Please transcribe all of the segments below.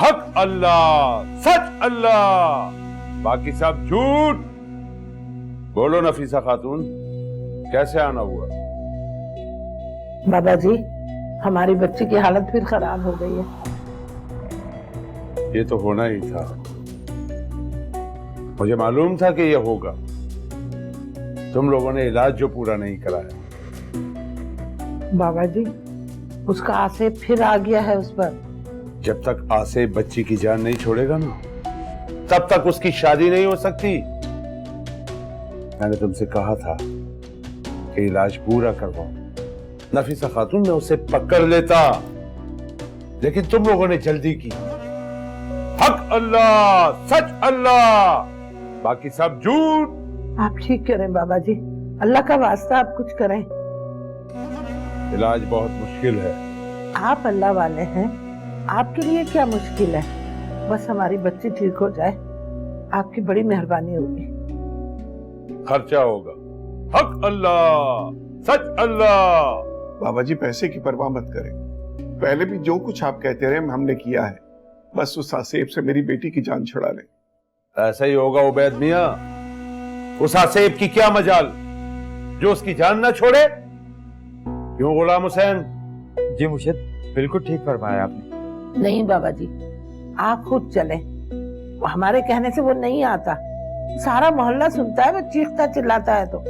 हक अल्लाह, सच अल्लाह, बाकी सब झूठ। बोलो नफीसा खातून, कैसे आना हुआ? बाबा जी, हमारी बच्ची की हालत फिर खराब हो गई है। ये तो होना ही था, मुझे मालूम था कि ये होगा। तुम लोगों ने इलाज जो पूरा नहीं कराया। बाबा जी, उसका आसेब फिर आ गया है उस पर। जब तक आसिफ बच्ची की जान नहीं छोड़ेगा ना, तब तक उसकी शादी नहीं हो सकती। मैंने तुमसे कहा था कि इलाज पूरा करवाओ। नफीसा खातून, मैं उसे पकड़ लेता, लेकिन तुम लोगों ने जल्दी की। हक अल्लाह, सच अल्लाह, बाकी सब झूठ। आप ठीक करें बाबा जी, अल्लाह का वास्ता आप कुछ करें। इलाज बहुत मुश्किल है। आप अल्लाह वाले हैं, आपके लिए क्या मुश्किल है? बस हमारी बच्ची ठीक हो जाए, आपकी बड़ी मेहरबानी होगी। खर्चा होगा। हक अल्लाह, सच अल्लाह। बाबा जी, पैसे की परवाह मत करें। पहले भी जो कुछ आप कहते रहे हमने किया है। बस उस आसेब से मेरी बेटी की जान छुड़ा लें। ऐसा ही होगा उबैद मियां। उस आसेब की क्या मजाल जो उसकी जान ना छोड़े? क्यों गुलाम हुसैन? जी मुर्शिद, बिल्कुल ठीक फरमाया आपने। नहीं बाबा जी, आप खुद चलें। हमारे कहने से वो नहीं आता, सारा मोहल्ला सुनता है, वो चीखता चिल्लाता है तो।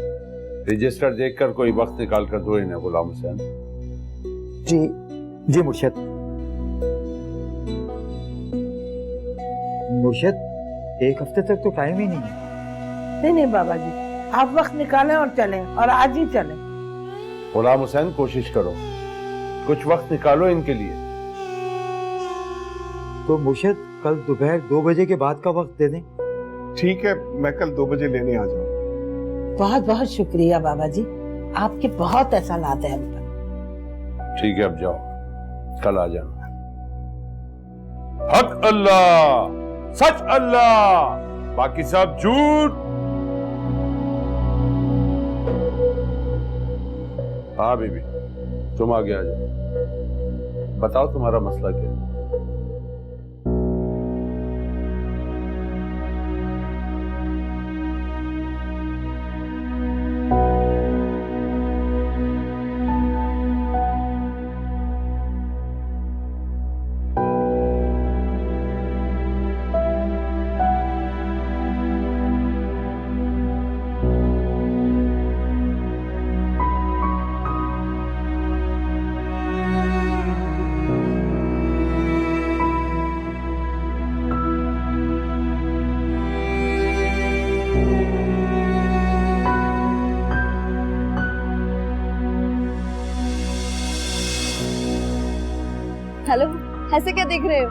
रजिस्टर देखकर कोई वक्त निकाल कर दो इन्हें गुलाम हुसैन। जी जी मुर्शिद। मुर्शिद, एक हफ्ते तक तो टाइम ही नहीं है। नहीं बाबा जी, आप वक्त निकालें और चलें, और आज ही चलें। गुलाम हुसैन, कोशिश करो, कुछ वक्त निकालो इनके लिए। तो मुर्शिद, कल दोपहर 2 बजे के बाद का वक्त दे दें। ठीक है, मैं कल 2 बजे लेने आ जाऊँ। बहुत बहुत शुक्रिया बाबा जी, आपके बहुत एहसानात है हम पर। ठीक है, अब जाओ, कल आ जाना। हक अल्लाह, सच अल्लाह, बाकी सब झूठ। हाँ बीबी, तुम आगे आ जाओ। बताओ तुम्हारा मसला क्या है? हेलो, ऐसे क्या देख रहे हो?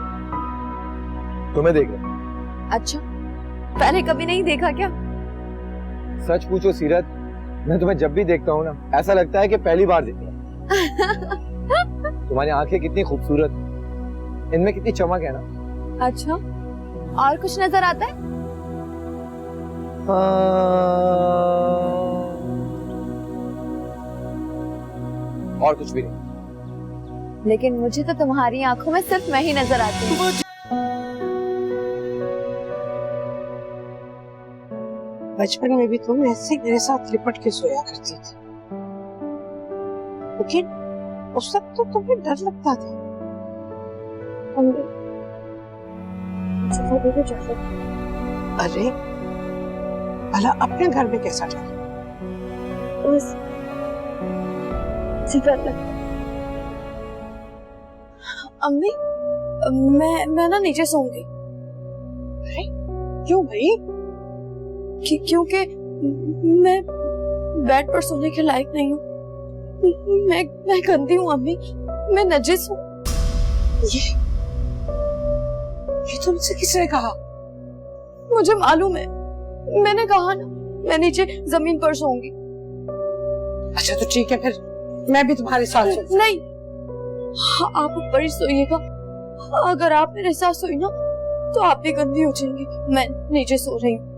तुम्हें देख रहा। अच्छा, पहले कभी नहीं देखा क्या? सच पूछो सीरत, मैं तुम्हें जब भी देखता हूँ ना, ऐसा लगता है कि पहली बार देख रहा। तुम्हारी आंखें कितनी खूबसूरत, इनमें कितनी चमक है ना। अच्छा, और कुछ नजर आता है? और कुछ भी नहीं। लेकिन मुझे तो तुम्हारी आंखों में सिर्फ मैं ही नजर आती हूँ। बचपन में भी तुम ऐसे मेरे साथ लिपट के सोया करती थी, लेकिन उस वक्त तो तुम्हें डर लगता था। अरे भला अपने घर में कैसा डर? अम्मी, मैं ना नीचे सोऊंगी। अरे क्यों भाई? क्योंकि मैं बेड पर सोने के लायक नहीं हूँ। मैं गंदी हूँ अम्मी, मैं नजिस हूँ। ये तुमसे किसने कहा? मुझे मालूम है, मैंने कहा ना, मैं नीचे जमीन पर सोऊंगी। अच्छा तो ठीक है, फिर मैं भी तुम्हारे साथ सोऊंगी। नहीं, आप ऊपर ही सोइएगा। अगर आप मेरे साथ सोई ना तो आप भी गंदी हो जाएंगी। मैं नीचे सो रही हूँ।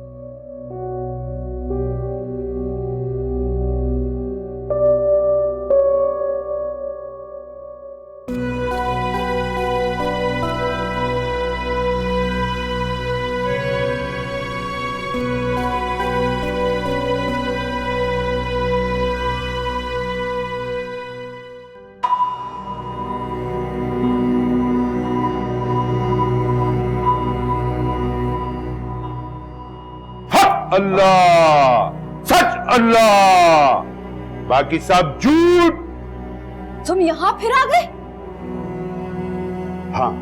अल्लाह, सच अल्लाह, बाकी सब झूठ। तुम यहाँ फिर आ गए? हाँ,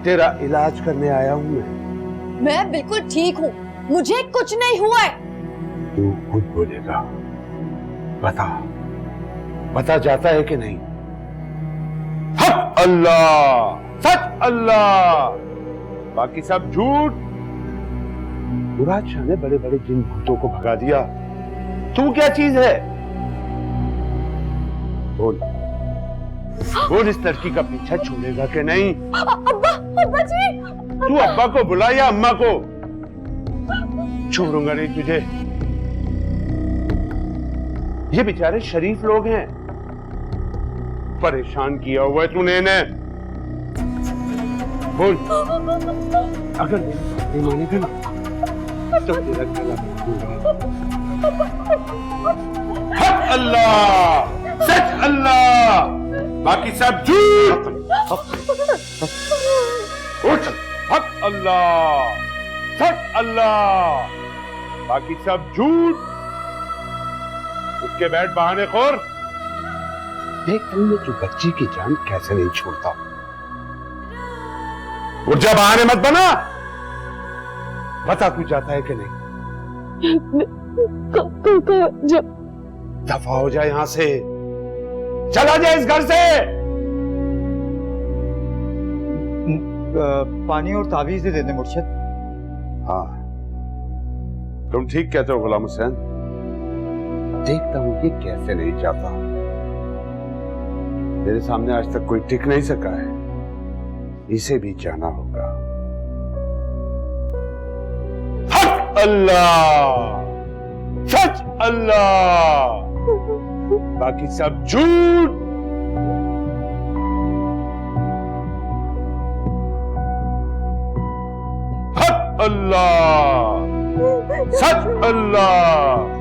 तेरा इलाज करने आया हूं मैं बिल्कुल ठीक हूँ, मुझे कुछ नहीं हुआ है। तू खुद बोलेगा। बता, बता जाता है कि नहीं? हक अल्लाह, सच अल्लाह, बाकी सब झूठ। मुराद शाह ने बड़े बड़े जिन भूतों को भगा दिया, तू क्या चीज है? बोल, बोल, इस लड़की का पीछा छोड़ेगा कि नहीं? अब्बा, अब्बा जी। तू अब्बा को बुला या अम्मा को? छोड़ूंगा नहीं तुझे। ये बेचारे शरीफ लोग हैं, परेशान किया हुआ है तूने इन्हें। बोल, अगर मेरी बात नहीं मानेगा ना तो तेरा गला काटूंगा। हक अल्लाह, सच अल्लाह, बाकी सब झूठ। उठ, हक अल्लाह, सच अल्लाह, बाकी सब झूठ। उसके बैठ बहाने खोर। देख तुमने जो बच्ची की जान कैसे नहीं छोड़ता। उठ जा, बहाने मत बना। बता तू जाता है कि नहीं? जब दफा हो जाए यहां से, चला जाए इस घर से। पानी और ताबीज दे देने मुर्शिद। हाँ, तुम ठीक कहते हो गुलाम हुसैन। देखता हूं कि कैसे नहीं जाता। मेरे सामने आज तक कोई टिक नहीं सका है, इसे भी जाना होगा। हक अल्लाह, सच अल्लाह, बाकी सब झूठ। हक अल्लाह, सच अल्लाह।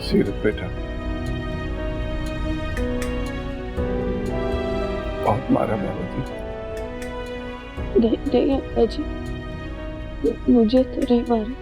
सीरत बेटा, बहुत मारा बाबा जी। नहीं अब्बा जी, मुझे तो नहीं मारा।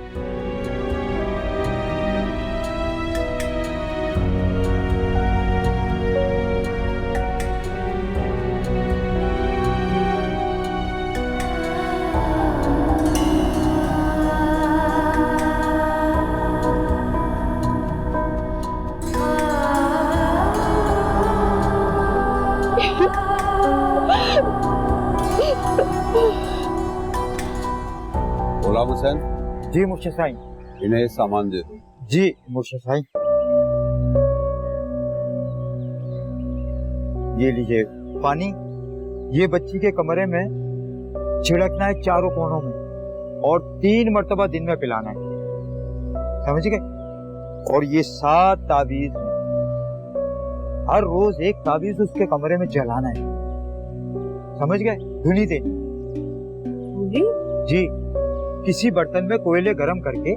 गुलाम हुसैन, जी मुर्शिद साईं। इन्हें सामान दे दो। जी मुर्शिद साईं। ये लीजिए पानी। ये बच्ची के कमरे में छिड़कना है चारों कोनों में, और 3 मरतबा दिन में पिलाना है, समझ गए? और ये 7 ताबीज हैं, हर रोज एक ताबीज उसके कमरे में जलाना है, समझ गए? धुनी देनी जी। किसी बर्तन में कोयले गरम करके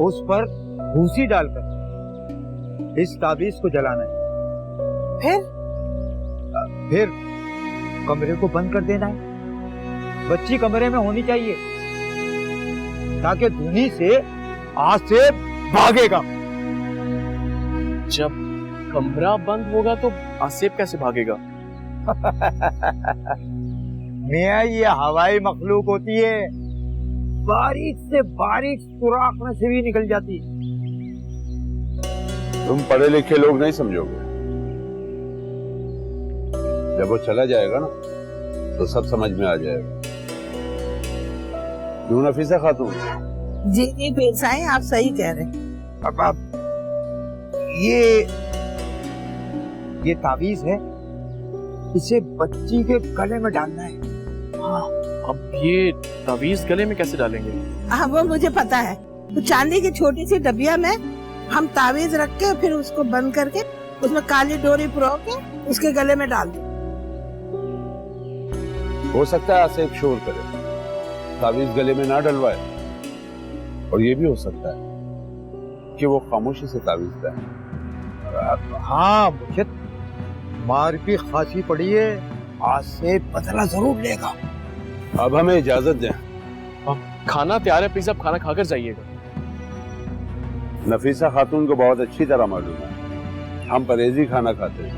उस पर भूसी डालकर इस ताबीज को जलाना है। फिर कमरे को बंद कर देना है। बच्ची कमरे में होनी चाहिए ताकि धुनी से आसिफ भागेगा। जब कमरा बंद होगा तो आसिफ कैसे भागेगा? मियां, ये हवाई मखलूक होती है, बारीक से बारीक सुराख में से भी निकल जाती है। तुम पढ़े लिखे लोग नहीं समझोगे। जब वो चला जाएगा ना तो सब समझ में आ जाएगा। क्यों नफीसा खातून? जी जी पेशाएं, आप सही कह रहे हैं। अब ये ताबीज है, इसे बच्ची के गले में डालना है। हाँ, अब ये तावीज गले में कैसे डालेंगे? हाँ वो मुझे पता है। तो चांदी की छोटी सी डबिया में हम तावीज रख के फिर उसको बंद करके उसमें काली डोरी पिरो के उसके गले में डाल दो। हो सकता है आसिफ शोर करे, तावीज गले में ना डलवाए, और ये भी हो सकता है कि वो खामोशी से तावीज दे। हाँ मुझे मार भी खासी पड़ी है, आज से बदला जरूर लेगा। अब हमें इजाजत दें। खाना तैयार है, प्लीज आप खाना खाकर जाइएगा। नफीसा खातून को बहुत अच्छी तरह मालूम है हम परहेजी खाना खाते हैं,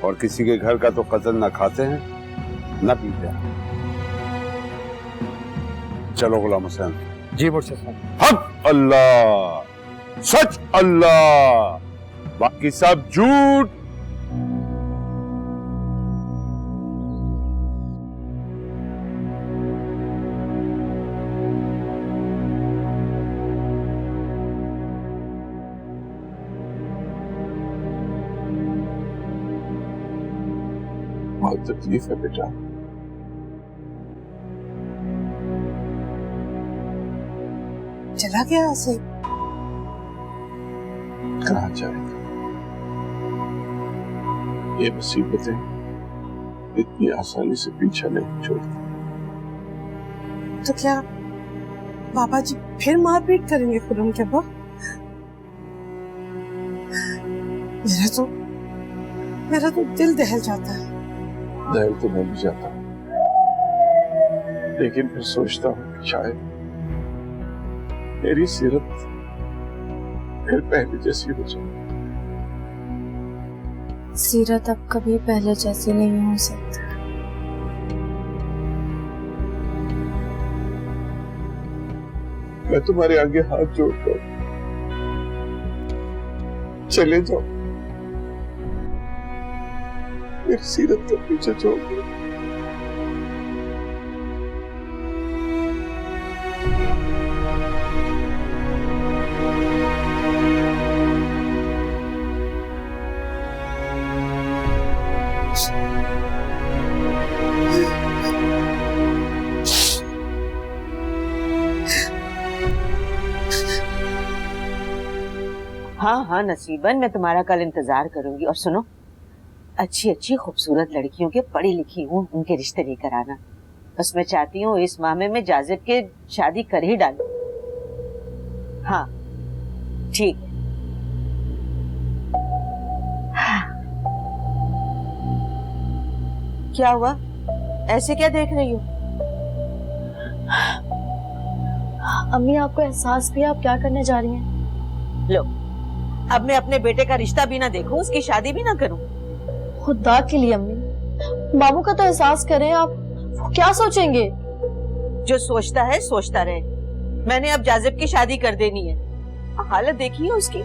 और किसी के घर का तो कत्ल न खाते हैं न पीते हैं। चलो गुलाम हुसैन। जी मुर्शिद साहब। हक अल्लाह, सच अल्लाह, बाकी सब झूठ। बहुत तकलीफ है बेटा। चला गया आसिफ। कहाँ जाएगा? ये मुसीबतें इतनी आसानी से पीछा नहीं छोड़ती। तो क्या पापा जी फिर मारपीट करेंगे खुरम के पास? मेरा तो दिल दहल जाता है। दहल तो मैं भी जाता हूँ, लेकिन फिर सोचता हूँ कि शायद मेरी सीरत फिर पहले जैसी हो जाए। सीरत अब कभी पहले जैसी नहीं हो सकती। मैं तुम्हारे आगे हाथ जोड़ता हूँ, चले जाओ, मेरी सीरत का पीछे छोड़ दो। हाँ हाँ नसीबन, मैं तुम्हारा कल इंतजार करूंगी। और सुनो, अच्छी अच्छी खूबसूरत लड़कियों के पढ़ी लिखी हूँ उनके रिश्ते लेकर आना। बस मैं चाहती हूँ इस माह में जाजिब के शादी कर ही डालूं। हाँ ठीक है। क्या हुआ, ऐसे क्या देख रही हो? अम्मी आपको एहसास भी, आप क्या करने जा रही हैं? लो, अब मैं अपने बेटे का रिश्ता भी ना देखूं, उसकी शादी भी ना करूं। खुदा के लिए अम्मी, बाबू का तो एहसास करें आप, वो क्या सोचेंगे? जो सोचता है सोचता रहे। मैंने अब जाजिब की शादी कर देनी है। हालत देखी है उसकी,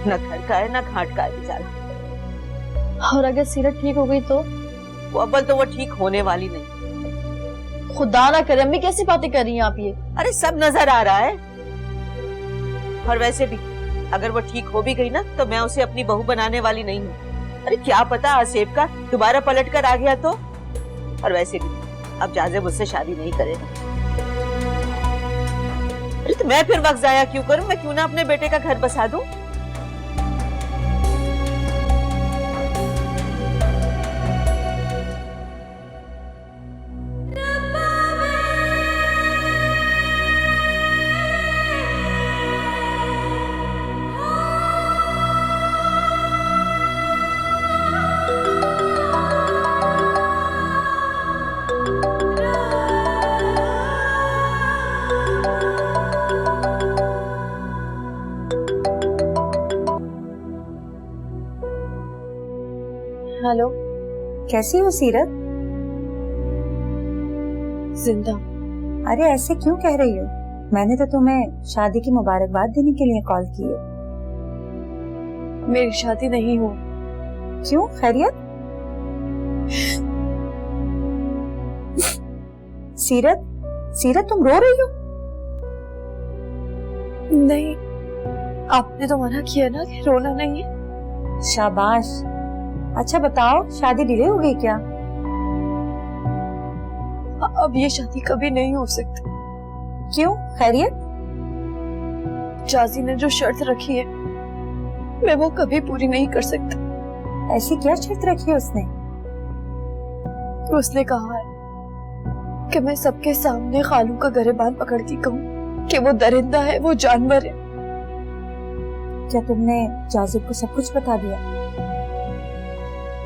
न घर का है न घाट का है बेचारा। और अगर सीरत ठीक हो गई तो? वो अव्वल तो वो ठीक होने वाली नहीं। खुदा ना करे अम्मी, कैसी बातें कर रही हैं आप ये? अरे सब नजर आ रहा है। और वैसे भी अगर वो ठीक हो भी गई ना तो मैं उसे अपनी बहू बनाने वाली नहीं हूँ। अरे क्या पता आसिफ का दोबारा पलट कर आ गया तो। और वैसे भी अब जाजिब मुझसे शादी नहीं करेगा। अरे तो मैं फिर वक्त जाया क्यों करूं? मैं क्यों ना अपने बेटे का घर बसा दूं? हेलो, कैसी हो सीरत? जिंदा। अरे ऐसे क्यों कह रही हो? मैंने तो तुम्हें शादी की मुबारकबाद देने के लिए कॉल की है। मेरी शादी नहीं हो। क्यों, खैरियत? सीरत, सीरत तुम रो रही हो? नहीं, आपने तो मना किया ना कि रोना नहीं है। शाबाश। अच्छा बताओ, शादी डिले हो गई क्या? अब ये शादी कभी नहीं हो सकती। क्यों? खैरियत? जाजी ने जो शर्त रखी है मैं वो कभी पूरी नहीं कर सकती। ऐसी क्या शर्त रखी है उसने? उसने कहा है कि मैं सबके सामने खालू का गरेबान पकड़ती कहूँ कि वो दरिंदा है, वो जानवर है। क्या तुमने जाजिब को सब कुछ बता दिया?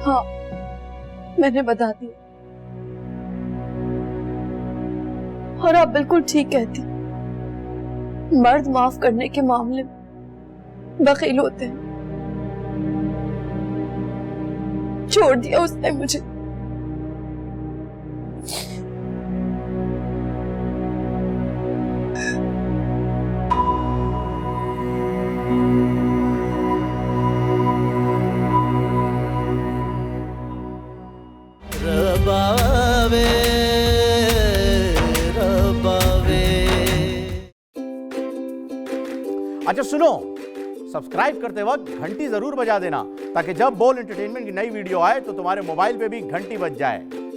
हाँ, मैंने बता दिया। और आप बिल्कुल ठीक कहती, मर्द माफ करने के मामले में बखील होते हैं। छोड़ दिया उसने मुझे। अच्छा सुनो, सब्सक्राइब करते वक्त घंटी जरूर बजा देना ताकि जब बोल एंटरटेनमेंट की नई वीडियो आए तो तुम्हारे मोबाइल पे भी घंटी बज जाए।